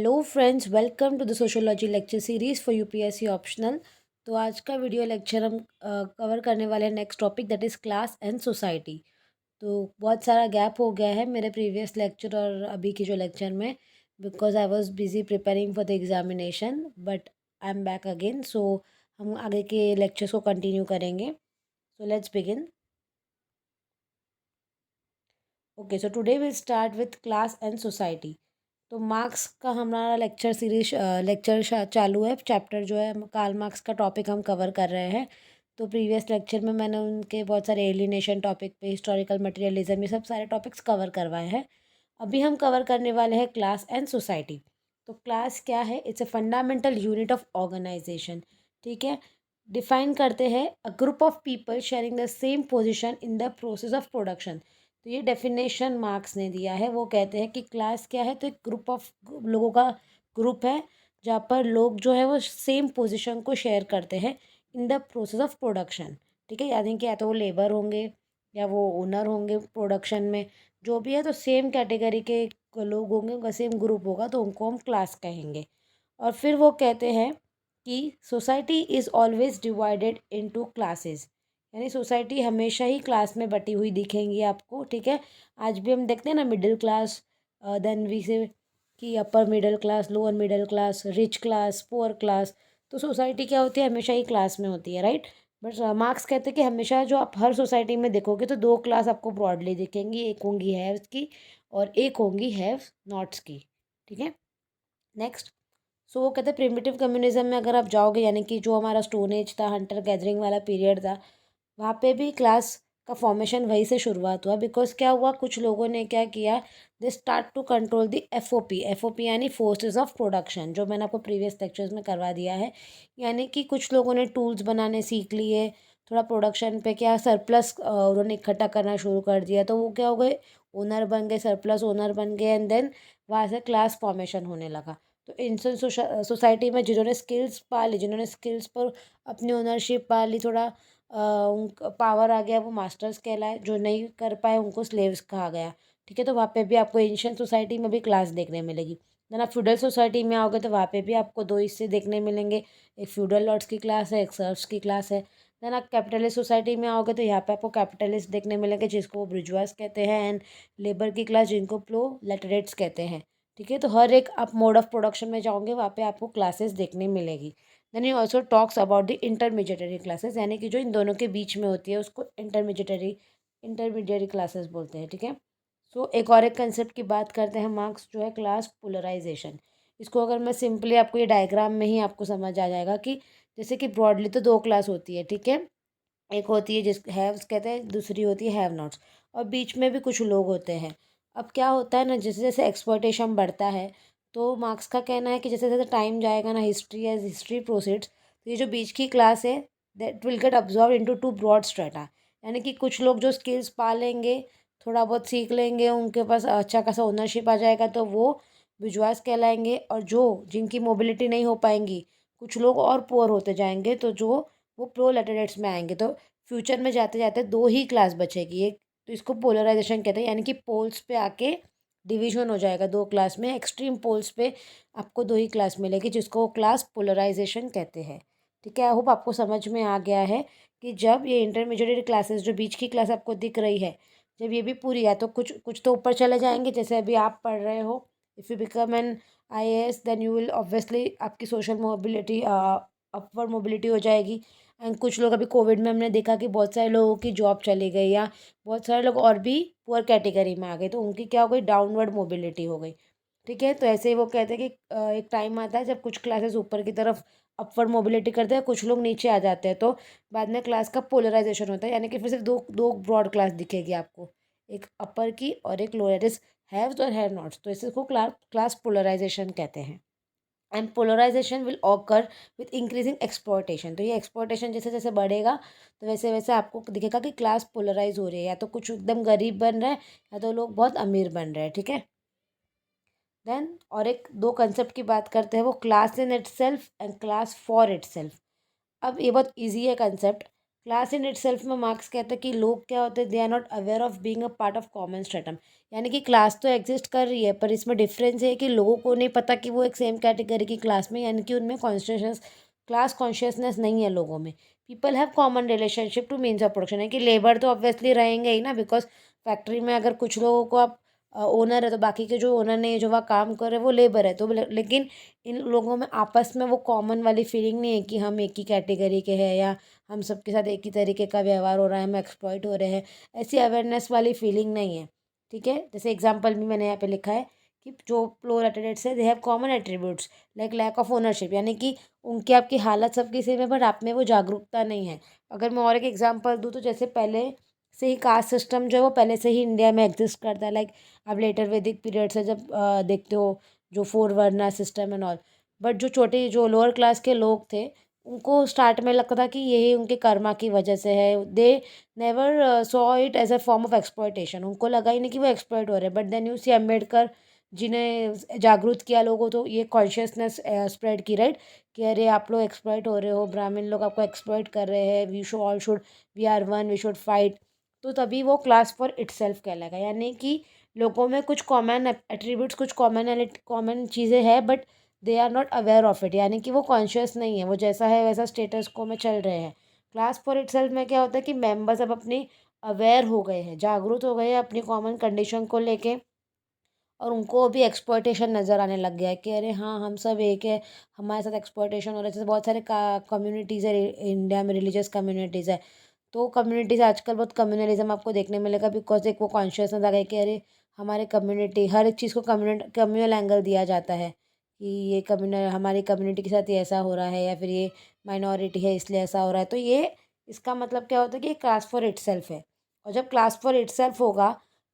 Hello friends, welcome to the sociology lecture series for UPSC optional. तो आज का video lecture हम cover करने वाले हैं next topic that is class and society. तो बहुत सारा गैप हो गया है मेरे प्रीवियस लेक्चर और अभी की जो लेक्चर में, because I was busy preparing for the examination, but I am back again. So हम आगे के लेक्चर्स को कंटिन्यू करेंगे। So let's begin. Okay, so today will start with class and society. तो मार्क्स का हमारा लेक्चर सीरीज चालू है। चैप्टर जो है कार्ल मार्क्स का टॉपिक हम कवर कर रहे हैं। तो प्रीवियस लेक्चर में मैंने उनके बहुत सारे एलिनेशन टॉपिक पे, हिस्टोरिकल मटेरियलिज्म, ये सब सारे टॉपिक्स कवर करवाए हैं। अभी हम कवर करने वाले हैं क्लास एंड सोसाइटी। तो क्लास क्या है? It's a fundamental unit of organization. ठीक है। डिफाइन करते हैं a group of people sharing the same position in the process of production. तो ये डेफिनेशन मार्क्स ने दिया है। वो कहते हैं कि क्लास क्या है? तो एक ग्रुप ऑफ लोगों का ग्रुप है जहाँ पर लोग जो है वो सेम पोजीशन को शेयर करते हैं इन द प्रोसेस ऑफ प्रोडक्शन। ठीक है, यानी कि या तो वो लेबर होंगे या वो ओनर होंगे प्रोडक्शन में, जो भी है। तो सेम कैटेगरी के लोग होंगे, उनका सेम ग्रुप होगा, तो उनको हम क्लास कहेंगे। और फिर वो कहते हैं कि society is always divided into classes, यानी सोसाइटी हमेशा ही क्लास में बटी हुई दिखेंगी आपको। ठीक है। आज भी हम देखते हैं ना, मिडिल क्लास, देन वी से कि upper middle class, lower middle class, rich class, poor class. तो सोसाइटी क्या होती है? हमेशा ही क्लास में होती है, राइट। बट मार्क्स कहते हैं कि हमेशा जो आप हर सोसाइटी में देखोगे तो दो क्लास आपको ब्रॉडली दिखेंगी, एक होंगी हैव्स की और एक होंगी हैव नॉट्स की। ठीक है। नेक्स्ट, सो वो कहते हैं प्रिमिटिव कम्युनिज्म में अगर आप जाओगे, यानी कि जो हमारा स्टोन एज था, हंटर गैदरिंग वाला पीरियड था, वहाँ पे भी क्लास का फॉर्मेशन वहीं से शुरुआत हुआ। बिकॉज क्या हुआ, कुछ लोगों ने क्या किया, they start to control the F O P यानी फोर्सेस ऑफ प्रोडक्शन, जो मैंने आपको प्रीवियस लेक्चर्स में करवा दिया है। यानी कि कुछ लोगों ने टूल्स बनाने सीख लिए, थोड़ा प्रोडक्शन पे क्या सरप्लस उन्होंने इकट्ठा करना शुरू कर दिया, तो वो क्या हो गए, ओनर बन गए, सरप्लस ओनर बन गए, एंड देन वहाँ से क्लास फॉर्मेशन होने लगा। तो इंसान सोसाइटी में जिन्होंने स्किल्स पाली, जिन्होंने स्किल्स पर अपनी ओनरशिप पाली, थोड़ा उनका पावर आ गया, वो मास्टर्स कहलाए। जो नहीं कर पाए उनको स्लेव्स कहा गया। ठीक है। तो वहाँ पे भी आपको एंशियंट सोसाइटी में भी क्लास देखने मिलेगी। देन आप फ्यूडल सोसाइटी में आओगे तो वहाँ पे भी आपको दो हिस्से देखने मिलेंगे, एक फ्यूडल लॉर्ड्स की क्लास है, एक सर्फ्स की क्लास है। देन आप कैपिटलिस्ट सोसाइटी में आओगे तो यहाँ पे आपको कैपिटलिस्ट देखने मिलेंगे, जिसको वो ब्रिजवास कहते हैं, एंड लेबर की क्लास जिनको प्रोलेटरेट्स कहते हैं। ठीक है। तो हर एक आप मोड ऑफ प्रोडक्शन में जाओगे वहाँ पे आपको क्लासेस देखने मिलेगी। Then he also talks about the intermediatory classes, यानी कि जो इन दोनों के बीच में होती है उसको इंटरमीडिएटरी क्लासेस बोलते हैं। ठीक है। सो एक कंसेप्ट की बात करते हैं मार्क्स, जो है क्लास पोलराइजेशन। इसको अगर मैं सिंपली आपको ये डायग्राम में ही आपको समझ आ जाएगा कि जैसे कि ब्रॉडली तो दो क्लास होती है। ठीक है। एक होती है जिस हैव्स कहते हैं, दूसरी होती है हैव नॉट्स, और बीच में भी कुछ लोग होते हैं। अब क्या होता है ना, जैसे जैसे एक्सप्लॉयटेशन बढ़ता है, तो मार्क्स का कहना है कि जैसे जैसे टाइम जाएगा ना, हिस्ट्री एज हिस्ट्री प्रोसीड्स, तो ये जो बीच की क्लास है that will get absorb into two broad strata. यानी कि कुछ लोग जो स्किल्स पा लेंगे, थोड़ा बहुत सीख लेंगे, उनके पास अच्छा खासा ओनरशिप आ जाएगा, तो वो विजुआस कहलाएंगे। और जो जिनकी मोबिलिटी नहीं हो पाएंगी, कुछ लोग और पुअर होते जाएंगे, तो जो वो प्रोलेटरेट्स में आएंगे। तो फ्यूचर में जाते जाते दो ही क्लास बचेगी, एक तो इसको पोलराइजेशन कहते हैं, यानी कि पोल्स पे आके डिवीजन हो जाएगा दो क्लास में, एक्सट्रीम पोल्स पे आपको दो ही क्लास मिलेगी, जिसको क्लास पोलराइजेशन कहते हैं। ठीक है। आई होप आपको समझ में आ गया है कि जब ये इंटरमीडिएट क्लासेस, जो बीच की क्लास आपको दिख रही है, जब ये भी पूरी है तो कुछ कुछ तो ऊपर चले जाएंगे। जैसे अभी आप पढ़ रहे हो, if you become an IAS then you will obviously आपकी सोशल मोबिलिटी, अपवर्ड मोबिलिटी हो जाएगी। एंड कुछ लोग, अभी कोविड में हमने देखा कि बहुत सारे लोगों की जॉब चली गई, या बहुत सारे लोग और भी पुअर कैटेगरी में आ गए, तो उनकी क्या हो गई, डाउनवर्ड मोबिलिटी हो गई। ठीक है। तो ऐसे ही वो कहते हैं कि एक टाइम आता है जब कुछ क्लासेस ऊपर की तरफ अपवर्ड मोबिलिटी करते हैं, कुछ लोग नीचे आ जाते हैं, तो बाद में क्लास का पोलराइजेशन होता है। यानी कि फिर सिर्फ दो दो ब्रॉड क्लास दिखेगी आपको, एक अपर की और एक लोअर, इज हैव्स और हैव नॉट्स। तो इसको क्लास पोलराइजेशन कहते हैं। And polarization will occur with increasing exploitation. तो ये एक्सप्लॉयटेशन जैसे जैसे बढ़ेगा, तो वैसे वैसे आपको दिखेगा कि क्लास पोलराइज हो रही है, या तो कुछ एकदम गरीब बन रहा है, या तो लोग बहुत अमीर बन रहे हैं। ठीक है। देन और एक दो कंसेप्ट की बात करते हैं, वो class in itself and class for itself. अब ये बहुत ईजी है कंसेप्ट। क्लास इन इटसेल्फ में मार्क्स कहते हैं कि लोग क्या होते हैं, they are not aware of being a part of common stratum. यानी कि क्लास तो एग्जिस्ट कर रही है, पर इसमें डिफरेंस है कि लोगों को नहीं पता कि वो एक सेम कैटेगरी की क्लास में, यानी कि उनमें कॉन्शियस क्लास कॉन्शियसनेस नहीं है लोगों में। People have common relationship two means of production है कि लेबर तो ऑब्वियसली रहेंगे ही ना, बिकॉज फैक्ट्री में अगर कुछ लोगों को आप ओनर है तो बाकी के जो ओनर नहीं है, जो वहाँ काम कर रहे हैं वो लेबर है, तो लेकिन इन लोगों में आपस में वो कॉमन वाली फीलिंग नहीं है कि हम एक ही कैटेगरी के हैं या हम सबके साथ एक ही तरीके का व्यवहार हो रहा है, हम एक्सप्लॉइट हो रहे हैं। ऐसी अवेयरनेस वाली फीलिंग नहीं है। ठीक है, जैसे एग्जाम्पल भी मैंने यहाँ पे लिखा है कि जो प्रोलेटारिएट्स है, they have common attributes like lack of ownership, यानी कि उनकी आपकी हालत सबकी सेम है बट आप में वो जागरूकता नहीं है। अगर मैं और एक एग्जाम्पल दूँ तो जैसे पहले से ही कास्ट सिस्टम जो है वो पहले से ही इंडिया में एग्जिस्ट करता है। लाइक आप लेटर वैदिक पीरियड से जब देखते हो, जो four varna system and all. But जो छोटे जो लोअर क्लास के लोग थे, उनको स्टार्ट में लगता था कि यही उनके कर्मा की वजह से है। They never saw it as a form of exploitation. उनको लगा ही नहीं कि वो एक्सप्लॉयट हो रहे हैं। But then you see Ambedkar जिन्हें जागरूक किया लोगों, तो ये कॉन्शियसनेस स्प्रेड की, राइट, कि अरे आप लोग एक्सप्लॉयट हो रहे हो, ब्राह्मण लोग आपको एक्सप्लॉयट कर रहे हैं, we show all should we are one, we should fight. तो तभी वो क्लास फॉर इटसेल्फ कहलाएगा। यानी कि लोगों में कुछ कॉमन एट्रीब्यूट्स, कुछ कॉमन चीज़ें हैं, but they are not aware of it, यानी कि वो कॉन्शियस नहीं है, वो जैसा है वैसा स्टेटस को में चल रहे हैं। क्लास फॉर इटसेल्फ में क्या होता है कि मेंबर्स अब अपनी अवेयर हो गए हैं, जागरूक हो गए हैं अपनी कॉमन कंडीशन को लेके, और उनको भी एक्सप्लॉयटेशन नज़र आने लग गया है कि अरे हाँ, हम सब एक है, हमारे साथ एक्सप्लॉयटेशन हो रहा है। जैसे बहुत सारे कम्युनिटीज़ है इंडिया में, रिलीजियस कम्युनिटीज़ है, तो कम्युनिटीज़ आजकल बहुत कम्युनलिज्म आपको देखने मिलेगा, बिकॉज एक वो कॉन्शियसनेस आ गई कि अरे हमारे कम्युनिटी, हर एक चीज़ को कम्युनल एंगल दिया जाता है कि ये कम्युनल, हमारी कम्युनिटी के साथ ये ऐसा हो रहा है, या फिर ये माइनॉरिटी है इसलिए ऐसा हो रहा है। तो ये इसका मतलब क्या होता है कि ये क्लास फॉर इटसेल्फ है। और जब क्लास फॉर इटसेल्फ होगा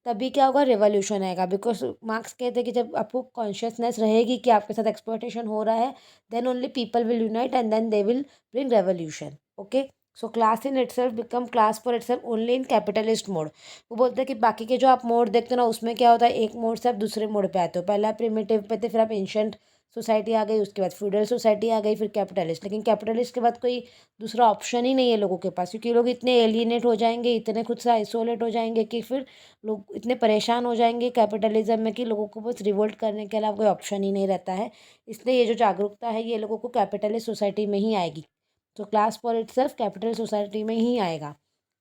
तभी क्या होगा, रिवॉल्यूशन आएगा। बिकॉज मार्क्स कहते हैं कि जब आपको कॉन्शियसनेस रहेगी कि आपके साथ एक्सप्लॉयटेशन हो रहा है, then only people will unite and then they will bring revolution. Okay, so class in itself become class for itself only in capitalist mode. वो बोलते हैं कि बाकी के जो आप मोड देखते हो ना, उसमें क्या होता है, एक मोड से आप दूसरे मोड पे आते हो। पहले आप प्रिमिटिव पे थे, फिर आप एंशियंट सोसाइटी आ गई, उसके बाद फ्यूडल सोसाइटी आ गई, फिर कैपिटलिस्ट। लेकिन कैपिटलिस्ट के बाद कोई दूसरा ऑप्शन ही नहीं है लोगों के पास, क्योंकि लोग इतने एलियनेट हो जाएंगे, इतने खुद से आइसोलेट हो जाएंगे कि फिर लोग इतने परेशान हो जाएंगे कैपिटलिज्म में कि लोगों को बस रिवोल्ट करने के अलावा कोई ऑप्शन ही नहीं रहता है। इसलिए ये जो जागरूकता है ये लोगों को कैपिटलिस्ट सोसाइटी में ही आएगी। तो class for itself capital society में ही आएगा।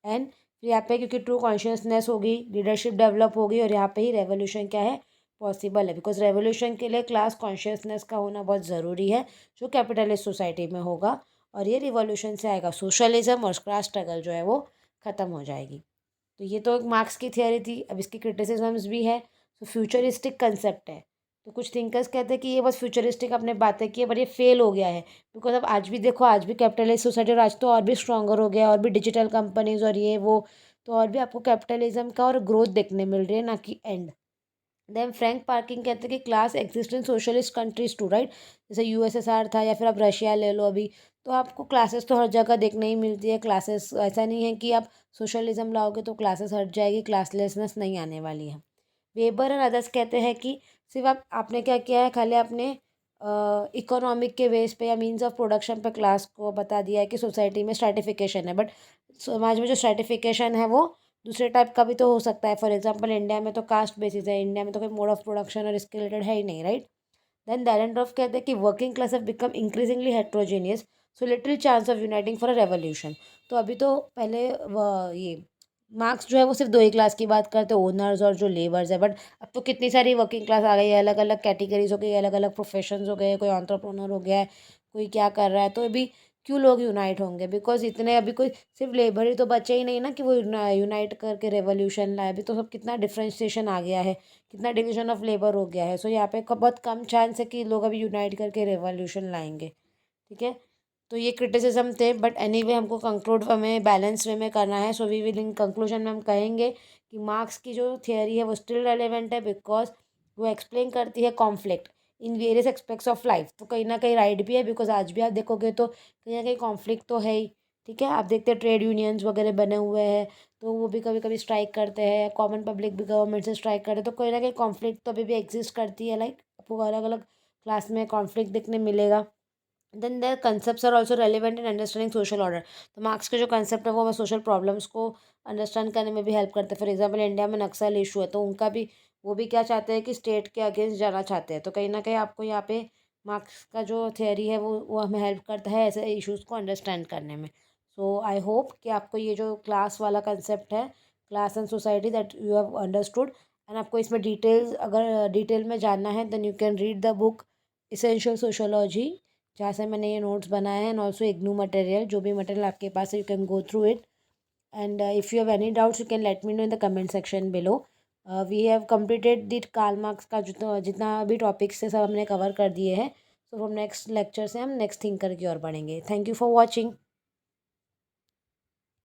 एंड फिर यहाँ पे क्योंकि ट्रू कॉन्शियसनेस होगी, लीडरशिप डेवलप होगी, और यहाँ पे ही रेवोल्यूशन क्या है, पॉसिबल है। बिकॉज रेवोल्यूशन के लिए क्लास कॉन्शियसनेस का होना बहुत ज़रूरी है, जो कैपिटलिस्ट सोसाइटी में होगा। और ये रिवॉल्यूशन से आएगा, सोशलिज्म और क्लास स्ट्रगल जो है वो ख़त्म हो जाएगी। तो ये तो एक मार्क्स की थियरी थी। अब इसकी क्रिटिसिज्म्स भी है। तो फ्यूचरिस्टिक कंसेप्ट है। तो कुछ थिंकर्स कहते हैं कि ये बस फ्यूचरिस्टिक अपने बातें की है, पर ये फेल हो गया है। बिकॉज अब आज भी देखो, आज भी कैपिटलिस्ट सोसाइटी, और आज तो और भी स्ट्रॉन्गर हो गया, और भी डिजिटल कंपनीज और ये वो, तो और भी आपको कैपिटलिज्म का और ग्रोथ देखने मिल रही है, ना कि एंड। देन फ्रैंक पार्किंग कहते हैं कि class exist in socialist countries too, right. जैसे यूएसएसआर था, या फिर आप रशिया ले लो अभी, तो आपको क्लासेस तो हर जगह देखने ही मिलती है। क्लासेस ऐसा नहीं है कि आप सोशलिज्म लाओगे तो क्लासेस हट जाएगी, क्लासलेसनेस नहीं आने वाली है। वेबर और अदर्स कहते हैं कि सिर्फ आपने क्या किया है, खाली आपने इकोनॉमिक के बेस पे या मीन्स ऑफ प्रोडक्शन पे क्लास को बता दिया है कि सोसाइटी में स्ट्रैटिफिकेशन है, बट समाज में जो स्ट्रैटिफिकेशन है वो दूसरे टाइप का भी तो हो सकता है। फॉर एग्जांपल इंडिया में तो कास्ट बेसिस है, इंडिया में तो कोई मोड ऑफ प्रोडक्शन और इसके रिलेटेड है ही नहीं, राइट। देन डैलेंड्रॉफ कहते हैं कि working class have become increasingly heterogeneous, so little chance of uniting for a revolution. तो अभी तो पहले ये मार्क्स जो है वो सिर्फ दो ही क्लास की बात करते हैं, ओनर्स और जो लेबर्स है, बट अब तो कितनी सारी वर्किंग क्लास आ गई है, अलग अलग कैटेगरीज हो गई, अलग अलग प्रोफेशंस हो गए, कोई एंटरप्रेन्योर हो गया है, कोई क्या कर रहा है। तो अभी क्यों लोग यूनाइट होंगे, बिकॉज इतने अभी कोई सिर्फ लेबर ही तो बचे ही नहीं ना कि वो यूनाइट करके रेवोल्यूशन लाए। अभी तो सब कितना डिफ्रेंशिएशन आ गया है, कितना डिवीजन ऑफ लेबर हो गया है। सो यहाँ पे बहुत कम चांस है कि लोग अभी यूनाइट करके रेवोल्यूशन लाएंगे। ठीक है, तो ये क्रिटिसिज्म थे, बट एनीवे हमको कंक्लूड हमें बैलेंस वे में करना है। So we will in conclusion में हम कहेंगे कि मार्क्स की जो थियरी है वो स्टिल रेलेवेंट है, बिकॉज वो एक्सप्लेन करती है conflict in various aspects of life. तो कहीं ना कहीं राइट भी है, बिकॉज आज भी आप देखोगे तो कहीं ना कहीं कॉन्फ्लिक्ट तो है ही। ठीक है, आप देखते हैं ट्रेड यूनियंस वगैरह बने हुए हैं, तो वो भी कभी कभी स्ट्राइक करते हैं, कॉमन पब्लिक भी गवर्नमेंट से स्ट्राइक करते हैं। तो कहीं ना कहीं कॉन्फ्लिक्ट तो अभी भी एग्जिस्ट करती है। लाइक आपको अलग अलग क्लास में कॉन्फ्लिक्ट देखने मिलेगा। Then the concept are also relevant in understanding social order. तो मार्क्स के जो कंसेप्ट है वो हमें सोशल प्रॉब्लम्स को अंडरस्टैंड करने में भी हेल्प करते हैं। फॉर एग्जाम्पल इंडिया में नक्सल इशू है, तो उनका भी वो भी क्या चाहते हैं कि स्टेट के अगेंस्ट जाना चाहते हैं। तो कहीं ना कहीं आपको यहाँ पे मार्क्स का जो थियोरी है वो हमें हेल्प करता है ऐसे इश्यूज़ को अंडरस्टैंड करने में। सो आई होप कि आपको ये जो क्लास वाला कंसेप्ट है, class and society, that you have understood. And आपको इसमें डिटेल्स अगर डिटेल में जानना है then you can read the book essential sociology, जहाँ से मैंने ये नोट्स बनाए हैं, एंड ऑल्सो इग्नू मटेरियल। जो भी मटेरियल आपके पास है you can go through it, and if you have any doubts you can let me know in the comment section below. We have completed the Karl Marx का जितना जितना भी topics है सब हमने कवर कर दिए हैं। सो फ्रॉम नेक्स्ट लेक्चर से हम नेक्स्ट थिंकर की ओर बढ़ेंगे। Thank you for watching.